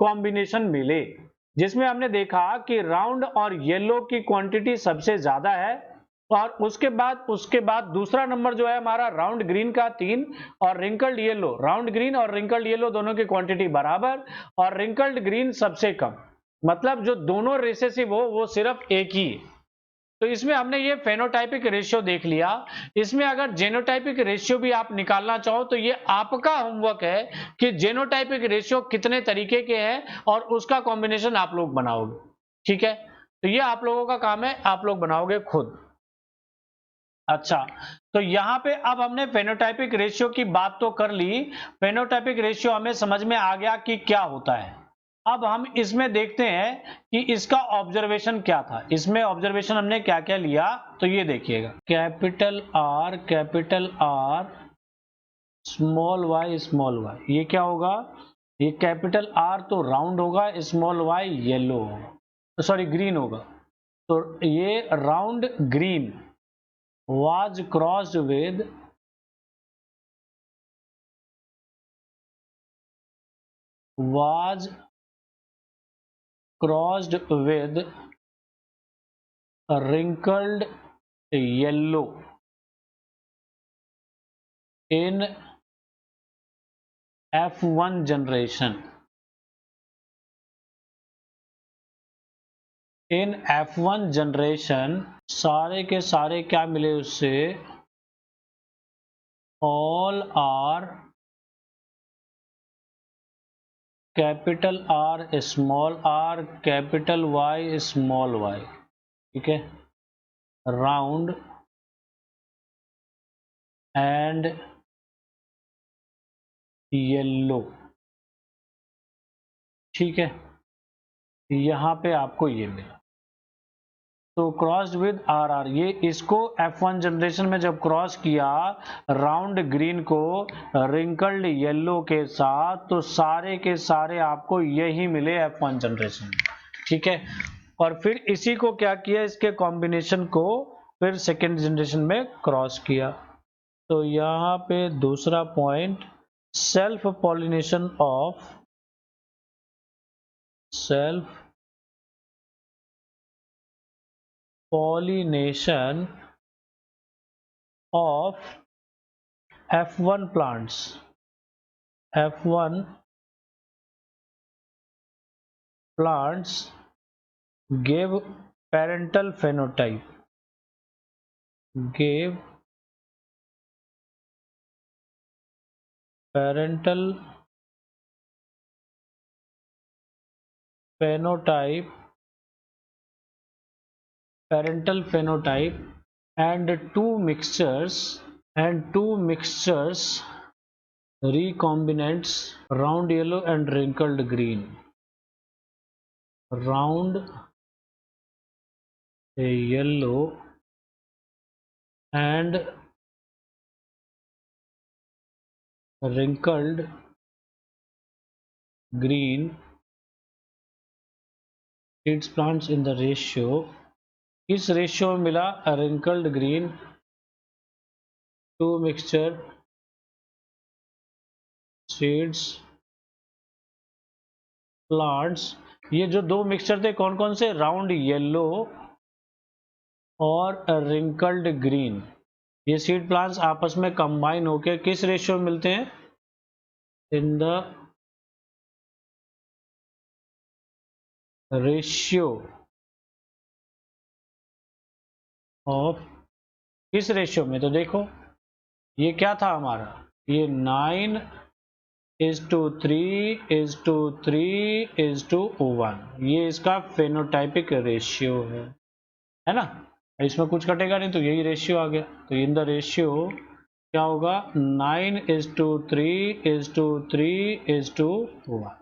कॉम्बिनेशन मिले, जिसमें हमने देखा कि राउंड और येलो की क्वांटिटी सबसे ज्यादा है, और उसके बाद दूसरा नंबर जो है हमारा राउंड ग्रीन का 3, और रिंकल्ड येलो, राउंड ग्रीन और रिंकल्ड येलो दोनों की क्वांटिटी बराबर, और रिंकल्ड ग्रीन सबसे कम, मतलब जो दोनों रिसेसिव हो वो सिर्फ एक ही। तो इसमें हमने ये फेनोटाइपिक रेशियो देख लिया। इसमें अगर जेनोटाइपिक रेशियो भी आप निकालना चाहो तो ये आपका होमवर्क है कि जेनोटाइपिक रेशियो कितने तरीके के हैं और उसका कॉम्बिनेशन आप लोग बनाओगे। ठीक है, तो ये आप लोगों का काम है, आप लोग बनाओगे खुद। अच्छा, तो यहां पे अब हमने फेनोटाइपिक रेशियो की बात तो कर ली, फेनोटाइपिक रेशियो हमें समझ में आ गया कि क्या होता है। अब हम इसमें देखते हैं कि इसका ऑब्जर्वेशन क्या था। इसमें ऑब्जर्वेशन हमने क्या क्या लिया, तो ये देखिएगा, कैपिटल आर स्मॉल y, ये क्या होगा, ये कैपिटल आर तो राउंड होगा, स्मॉल y येलो होगा, सॉरी ग्रीन होगा। तो ये round green was crossed with wrinkled yellow in F1 generation। In F1 generation सारे के सारे क्या मिले उससे, all are capital R small R capital Y small Y. ठीक है, राउंड एंड येलो। ठीक है, यहां पे आपको ये मिला, तो क्रॉस्ड विद आर आर, ये इसको F1 जनरेशन में जब क्रॉस किया राउंड ग्रीन को रिंकल्ड येलो के साथ, तो सारे के सारे आपको यही मिले F1 जनरेशन में। ठीक है, और फिर इसी को क्या किया, इसके कॉम्बिनेशन को फिर सेकेंड जनरेशन में क्रॉस किया। तो यहाँ पे दूसरा point, self pollination of F1 plants, F1 plants gave parental phenotype, gave parental phenotype and two mixtures recombinants, round yellow and wrinkled green, round yellow and wrinkled green seeds plants in the ratio, इस ratio में मिला wrinkled green, two mixture seeds plants। ये जो दो mixture थे कौन कौन से, राउंड येलो और रिंकल्ड ग्रीन, ये सीड प्लांट्स आपस में कंबाइन होकर किस रेशियो में मिलते हैं, इन द रेशियो ऑफ, किस रेशियो में, तो देखो ये क्या था हमारा, ये 9:3:3:1, ये इसका फेनोटाइपिक रेशियो है ना। इसमें कुछ कटेगा नहीं तो यही रेशियो आ गया। तो इन द रेशियो क्या होगा, 9:3:3:1।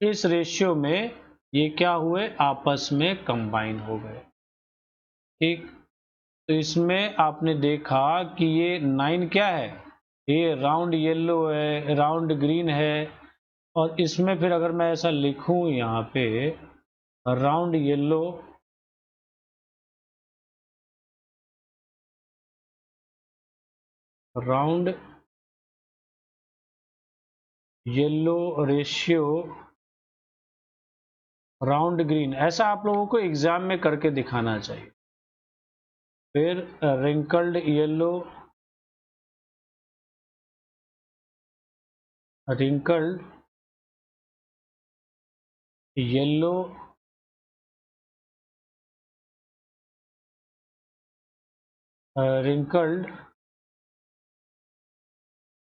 इस रेशियो में ये क्या हुए, आपस में कंबाइन हो गए। ठीक, तो इसमें आपने देखा कि ये 9 क्या है, ये राउंड येलो है, राउंड ग्रीन है, और इसमें फिर अगर मैं ऐसा लिखूं यहाँ पे, round yellow ratio round green, ऐसा आप लोगों को एग्जाम में करके दिखाना चाहिए। फिर रिंकल्ड येलो, रिंकल्ड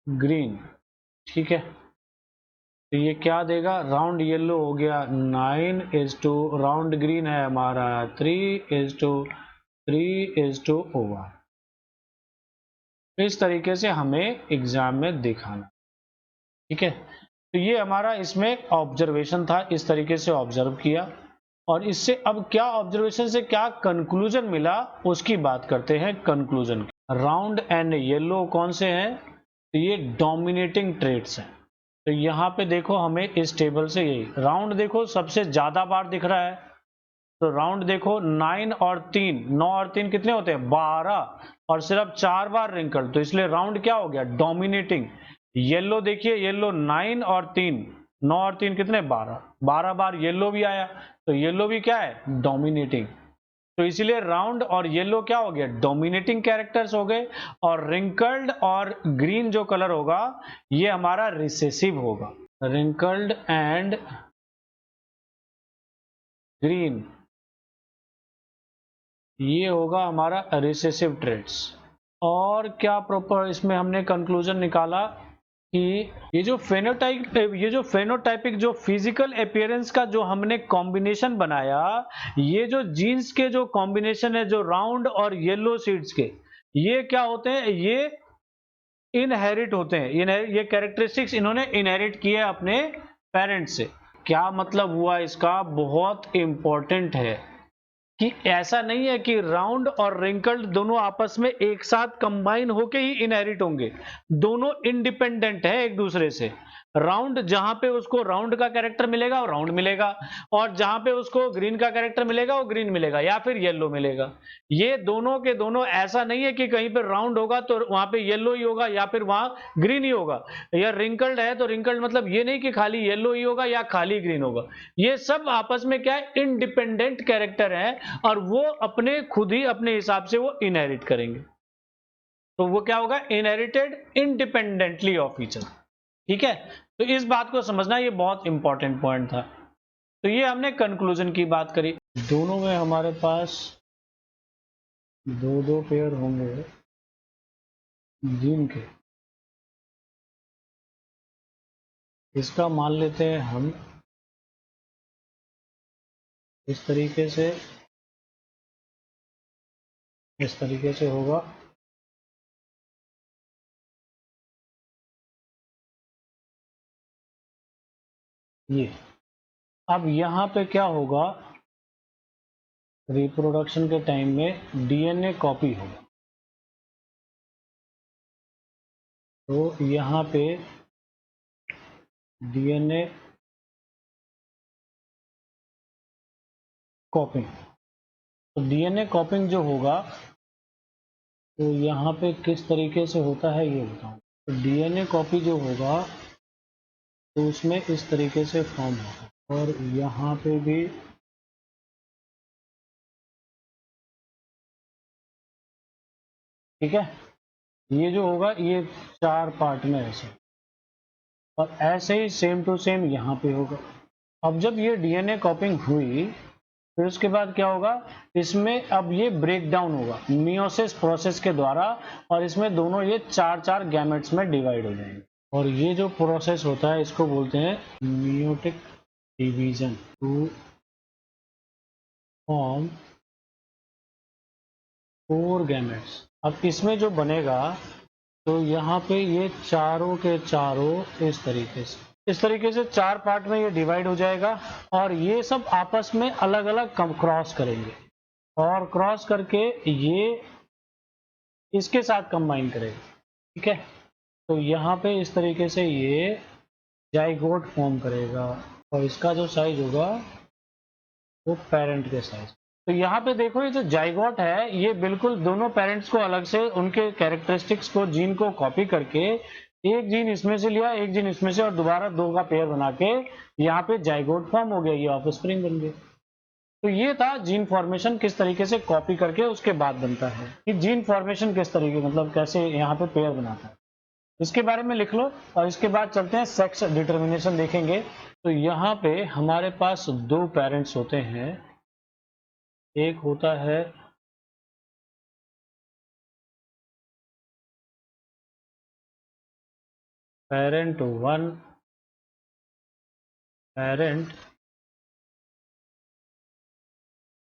ग्रीन, ठीक है। तो ये क्या देगा, राउंड येलो हो गया 9:, राउंड ग्रीन है हमारा 3:3:1। इस तरीके से हमें एग्जाम में दिखाना, ठीक है। तो ये हमारा इसमें ऑब्जर्वेशन था, इस तरीके से ऑब्जर्व किया, और इससे अब क्या ऑब्जर्वेशन से क्या कंक्लूजन मिला उसकी बात करते हैं। कंक्लूजन, राउंड एंड येलो कौन से हैं, तो ये डोमिनेटिंग ट्रेट्स हैं। तो यहाँ पे देखो हमें इस टेबल से यही राउंड देखो सबसे ज्यादा बार दिख रहा है, तो राउंड देखो 9 और 3 कितने होते हैं, 12, और सिर्फ 4 बार रिंकल, तो इसलिए राउंड क्या हो गया, डोमिनेटिंग। येलो देखिए, येलो 9 और 3 कितने, 12 बार येलो भी आया, तो येलो भी क्या है, डोमिनेटिंग। तो इसलिए राउंड और येलो क्या हो गया, डोमिनेटिंग कैरेक्टर्स हो गए, और रिंकल्ड और ग्रीन जो कलर होगा ये हमारा रिसेसिव होगा। रिंकल्ड एंड ग्रीन ये होगा हमारा रिसेसिव ट्रेट्स। और क्या प्रॉपर इसमें हमने कंक्लूजन निकाला कि ये जो फेनोटाइपिक जो फिजिकल अपीयरेंस का जो हमने कॉम्बिनेशन बनाया, ये जो जीन्स के जो कॉम्बिनेशन है, जो राउंड और येलो सीड्स के, ये क्या होते हैं, ये इनहेरिट होते हैं। ये कैरेक्टरिस्टिक्स इन्होंने इनहेरिट किए अपने पेरेंट्स से। क्या मतलब हुआ इसका, बहुत इंपॉर्टेंट है कि ऐसा नहीं है कि राउंड और रिंकल्ड दोनों आपस में एक साथ कंबाइन होके ही इनहेरिट होंगे, दोनों इंडिपेंडेंट है एक दूसरे से। राउंड जहां पे उसको राउंड का कैरेक्टर मिलेगा वो राउंड मिलेगा, और जहां पे उसको ग्रीन का कैरेक्टर मिलेगा वो ग्रीन मिलेगा या फिर येलो मिलेगा। ये दोनों के दोनों ऐसा नहीं है कि कहीं पे राउंड होगा तो वहां पे येलो ही होगा या फिर वहां ग्रीन ही होगा, या रिंकल्ड है तो रिंकल्ड मतलब ये नहीं कि खाली येलो ही होगा या खाली ग्रीन होगा। ये सब आपस में क्या है, इंडिपेंडेंट कैरेक्टर है, और वो अपने खुद ही अपने हिसाब से वो इनहेरिट करेंगे। तो वो क्या होगा, inherited independently of each other. ठीक है, तो इस बात को समझना, ये बहुत इंपॉर्टेंट पॉइंट था। तो ये हमने कंक्लूजन की बात करी। दोनों में हमारे पास दो दो पेयर होंगे जीन के। इसका मान लेते हैं हम इस तरीके से, इस तरीके से होगा। ये अब यहाँ पे क्या होगा, रिप्रोडक्शन के टाइम में डीएनए कॉपी होगा। तो यहाँ पे डीएनए कॉपिंग, तो डीएनए कॉपिंग जो होगा तो यहाँ पे किस तरीके से होता है ये बताऊँ। तो डीएनए कॉपी जो होगा तो उसमें इस तरीके से फॉर्म होगा, और यहाँ पे भी ठीक है। ये जो होगा ये 4 पार्ट में ऐसे, और ऐसे ही सेम टू सेम यहाँ पे होगा। अब जब ये डीएनए कॉपिंग हुई फिर उसके बाद क्या होगा, इसमें अब ये ब्रेक डाउन होगा मियोसिस प्रोसेस के द्वारा, और इसमें दोनों ये 4 गैमेट्स में डिवाइड हो जाएंगे। और ये जो प्रोसेस होता है इसको बोलते हैं meiotic division to form 4 gametes. अब इसमें जो बनेगा तो यहाँ पे ये चारों के चारों इस तरीके से 4 पार्ट में ये डिवाइड हो जाएगा, और ये सब आपस में अलग अलग क्रॉस करेंगे, और क्रॉस करके ये इसके साथ कंबाइन करेगा। ठीक है, तो यहाँ पे इस तरीके से ये जाइगोट फॉर्म करेगा, और इसका जो साइज होगा वो पेरेंट के साइज। तो यहाँ पे देखो ये जो जाइगोट है ये बिल्कुल दोनों पेरेंट्स को अलग से उनके कैरेक्टरिस्टिक्स को जीन को कॉपी करके एक जीन इसमें से लिया एक जीन इसमें से, और दोबारा 2 का पेयर बना के यहाँ पे जाइगोट फॉर्म हो गया, ये ऑफस्प्रिंग बन गए। तो ये था जीन फॉर्मेशन किस तरीके से कॉपी करके उसके बाद बनता है, कि जीन फॉर्मेशन किस तरीके मतलब कैसे यहाँ पे पेयर बनाता है, इसके बारे में लिख लो। और इसके बाद चलते हैं सेक्स डिटर्मिनेशन देखेंगे। तो यहाँ पे हमारे पास 2 पेरेंट्स होते हैं, एक होता है पेरेंट 1, पेरेंट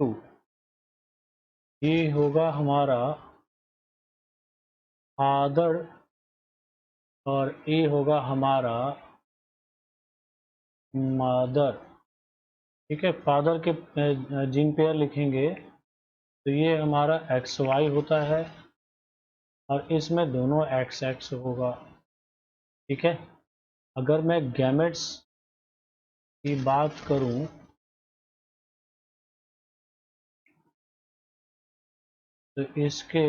2, ये होगा हमारा फादर, और ये होगा हमारा मदर। ठीक है, फादर के जीन पेयर लिखेंगे तो ये हमारा XY होता है, और इसमें दोनों XX होगा। ठीक है, अगर मैं गैमेट्स की बात करूं तो इसके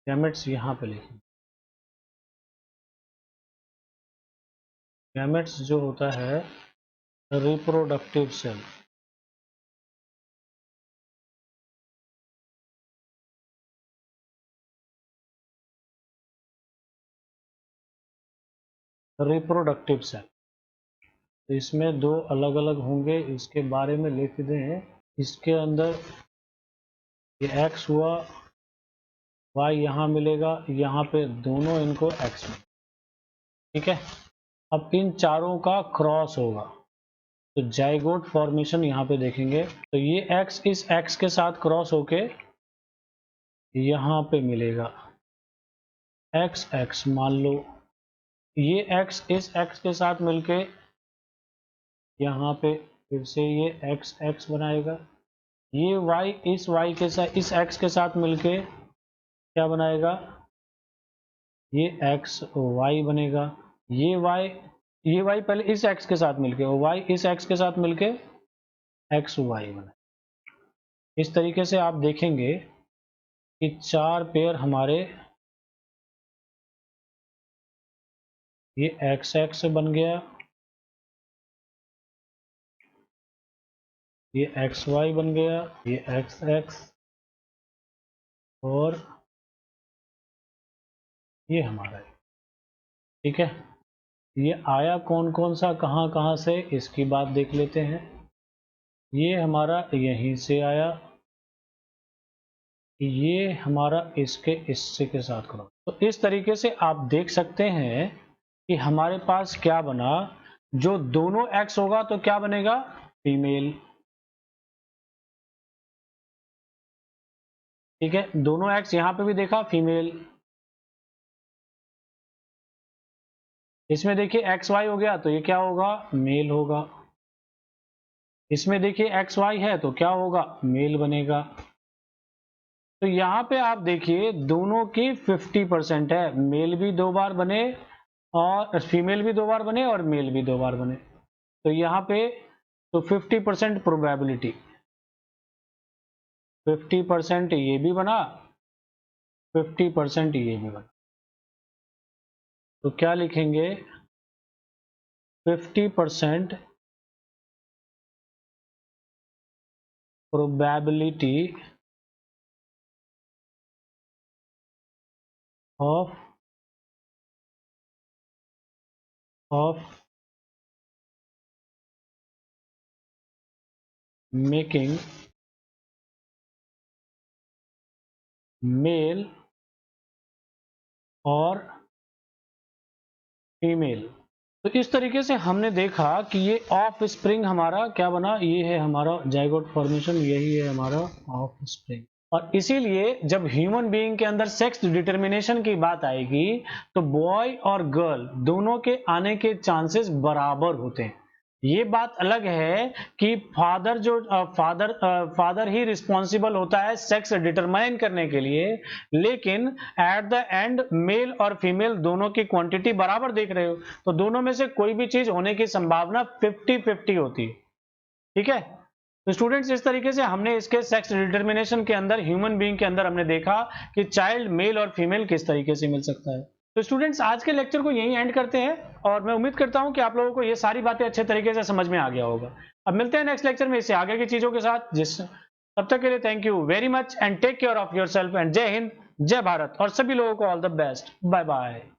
गैमेट्स यहाँ पे लिखें। गैमेट्स जो होता है रिप्रोडक्टिव सेल, रिप्रोडक्टिव सेल, तो इसमें 2 अलग अलग होंगे, इसके बारे में लिख दें। इसके अंदर ये X हुआ, Y यहाँ मिलेगा, यहाँ पे दोनों इनको X में। ठीक है, अब इन चारों का क्रॉस होगा तो जाइगोट फॉर्मेशन यहाँ पे देखेंगे, तो ये X इस X के साथ क्रॉस होके यहाँ पे मिलेगा XX। मान लो ये X इस X के साथ मिलके यहाँ पे फिर से ये XX बनाएगा, ये y इस y के साथ, इस x के साथ मिलके क्या बनाएगा, ये x y बनेगा। ये y पहले इस x के साथ मिलके, और y इस x के साथ मिलके x y बने। इस तरीके से आप देखेंगे कि 4 पेयर हमारे, ये x बन गया, ये xy बन गया, ये x और ये हमारा है। ठीक है, ये आया कौन कौन सा, कहाँ कहाँ से, इसकी बात देख लेते हैं। ये हमारा यहीं से आया, ये हमारा इससे के साथ करो। तो इस तरीके से आप देख सकते हैं कि हमारे पास क्या बना, जो दोनों x होगा तो क्या बनेगा, फीमेल। ठीक है, दोनों x यहां पे भी देखा फीमेल। इसमें देखिए एक्स वाई हो गया तो ये क्या होगा, मेल होगा। इसमें देखिए एक्स वाई है तो क्या होगा, मेल बनेगा। तो यहाँ पे आप देखिए दोनों की 50% है, मेल भी 2 बार बने और फीमेल भी 2 बार बने और मेल भी 2 बार बने। तो यहाँ पे तो 50% प्रोबेबिलिटी, 50% ये भी बना, 50% ये भी बना। तो क्या लिखेंगे, 50% probability of making मेल और फीमेल। तो इस तरीके से हमने देखा कि ये ऑफ स्प्रिंग हमारा क्या बना, ये है हमारा जाइगोट फॉर्मेशन, यही है हमारा ऑफ स्प्रिंग। और इसीलिए जब ह्यूमन बीइंग के अंदर सेक्स डिटर्मिनेशन की बात आएगी तो बॉय और गर्ल दोनों के आने के चांसेस बराबर होते हैं। ये बात अलग है कि फादर ही रिस्पॉन्सिबल होता है सेक्स डिटरमाइन करने के लिए, लेकिन एट द एंड मेल और फीमेल दोनों की क्वांटिटी बराबर देख रहे हो, तो दोनों में से कोई भी चीज होने की संभावना 50-50 होती है। ठीक है, तो स्टूडेंट्स इस तरीके से हमने इसके सेक्स डिटर्मिनेशन के अंदर, ह्यूमन बीइंग के अंदर हमने देखा कि चाइल्ड मेल और फीमेल किस तरीके से मिल सकता है। तो स्टूडेंट्स आज के लेक्चर को यहीं एंड करते हैं और मैं उम्मीद करता हूं कि आप लोगों को ये सारी बातें अच्छे तरीके से समझ में आ गया होगा। अब मिलते हैं नेक्स्ट लेक्चर में इससे आगे की चीजों के साथ। तब तक के लिए thank you very much and take care of yourself and जय हिंद, जय भारत और सभी लोगों को all the best. Bye bye.